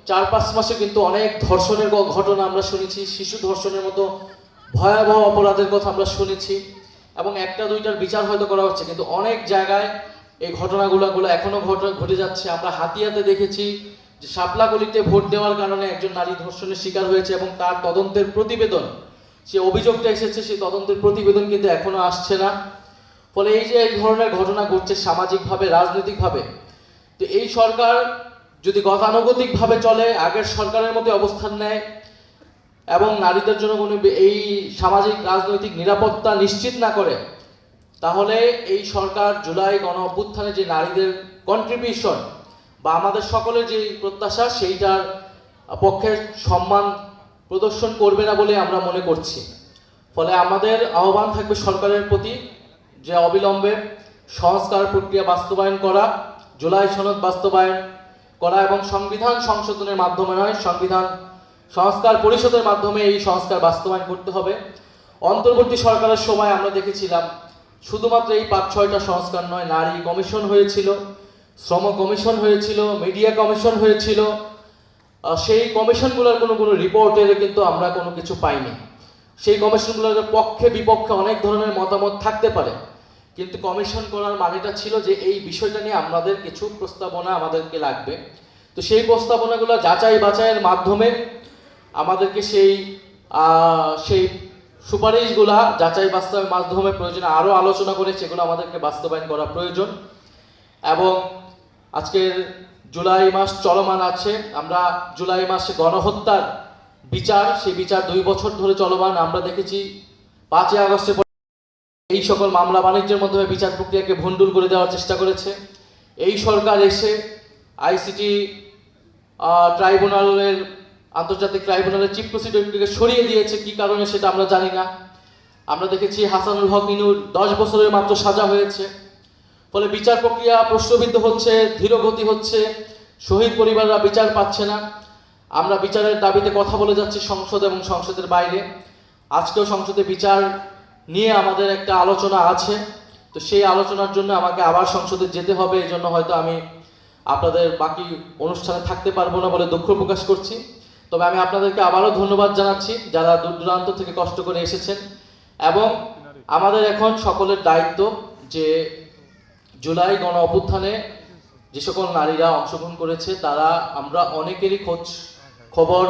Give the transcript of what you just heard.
4-5 মাসে কিন্তু অনেক ধর্ষণের ঘটনা আমরা শুনেছি, শিশু ধর্ষণের মতো ভয়াবহ অপরাধের কথা আমরা শুনেছি, এবং একটা দুইটার বিচার হয়তো করা হচ্ছে, কিন্তু অনেক জায়গায় এই ঘটনাগুলো এখনো ঘটে যাচ্ছে। আমরা হাতিয়াতে দেখেছি যে শাপলাকলিতে ভোট দেওয়ার কারণে একজন নারী ধর্ষণের শিকার হয়েছে এবং তার তদন্তের প্রতিবেদন, সে অভিযোগটা এসেছে, সেই তদন্তের প্রতিবেদন কিন্তু এখনো আসছে না। ফলে এই যে এই ধরনের ঘটনা ঘটছে সামাজিকভাবে, রাজনৈতিকভাবে, তো এই সরকার যদি গতানুগতিকভাবে চলে, আগের সরকারের মতো অবস্থান নেয় এবং নারীদের জন্য কোনো এই সামাজিক রাজনৈতিক নিরাপত্তা নিশ্চিত না করে, তাহলে এই সরকার জুলাই গণ অভ্যুত্থানে যে নারীদের কন্ট্রিবিউশন বা আমাদের সকলের যে প্রত্যাশা, সেইটার পক্ষে সম্মান প্রদর্শন করবে না বলে আমরা মনে করছি। ফলে আমাদের আহ্বান থাকবে সরকারের প্রতি যে অবিলম্বে সংস্কার প্রক্রিয়া বাস্তবায়ন করা, জুলাই সনদ বাস্তবায়ন করা এবং সংবিধান সংশোধনের মাধ্যমে নয়, সংবিধান সংস্কার পরিষদের মাধ্যমে এই সংস্কার বাস্তবায়ন করতে হবে। অন্তর্বর্তী সরকারের সময় আমরা দেখেছিলাম শুধুমাত্র এই 5-6টা সংস্কার নয়, নারী কমিশন হয়েছিল, শ্রম কমিশন হয়েছিল, মিডিয়া কমিশন হয়েছিল। সেই কমিশনগুলোর কোনো রিপোর্টের কিন্তু আমরা কোনো কিছু পাইনি। সেই কমিশনগুলোর পক্ষে বিপক্ষে অনেক ধরনের মতামত থাকতে পারে, কিন্তু কমিশন করার মানেটা ছিল যে এই বিষয়টা নিয়ে আমাদের কিছু প্রস্তাবনা আমাদেরকে লাগবে। তো সেই প্রস্তাবনাগুলো যাচাই বাছাইয়ের মাধ্যমে আমাদেরকে সেই সুপারিশগুলা যাচাই বাস্তবের মাধ্যমে প্রয়োজনে আরও আলোচনা করে সেগুলো আমাদেরকে বাস্তবায়ন করা প্রয়োজন। এবং আজকের জুলাই মাস চলমান আছে, আমরা জুলাই মাসে গণহত্যার বিচার, সেই বিচার 2 বছর ধরে চলমান। আমরা দেখেছি 5ই আগস্টের পর এই সকল মামলা বাণিজ্যের মাধ্যমে বিচার প্রক্রিয়াকে ভণ্ডুল করে দেওয়ার চেষ্টা করেছে। এই সরকার এসে আইসিটি ট্রাইব্যুনালের, আন্তর্জাতিক ট্রাইব্যুনালের চিফ প্রসিকিউটরকে সরিয়ে দিয়েছে, কি কারণে সেটা আমরা জানি না। আমরা দেখেছি হাসানুল হক ইনুর 10 বছরের মাত্র সাজা হয়েছে। ফলে বিচার প্রক্রিয়া প্রশ্নবিদ্ধ হচ্ছে, ধীরগতি হচ্ছে, শহীদ পরিবাররা বিচার পাচ্ছে না। আমরা বিচারের দাবিতে কথা বলে যাচ্ছি সংসদ এবং সংসদের বাইরে। আজকেও সংসদে বিচার নিয়ে আমাদের একটা আলোচনা আছে, তো সেই আলোচনার জন্য আমাকে আবার সংসদে যেতে হবে। এই জন্য হয়তো আমি আপনাদের বাকি অনুষ্ঠানে থাকতে পারবো না বলে দুঃখ প্রকাশ করছি। তবে আমি আপনাদেরকে আবারও ধন্যবাদ জানাচ্ছি যারা দূর দূরান্ত থেকে কষ্ট করে এসেছেন। এবং আমাদের এখন সকলের দায়িত্ব যে জুলাই গণ অভ্যুত্থানে যে সকল নারীরা অংশগ্রহণ করেছে, তারা আমরা অনেকেরই খোঁজ খবর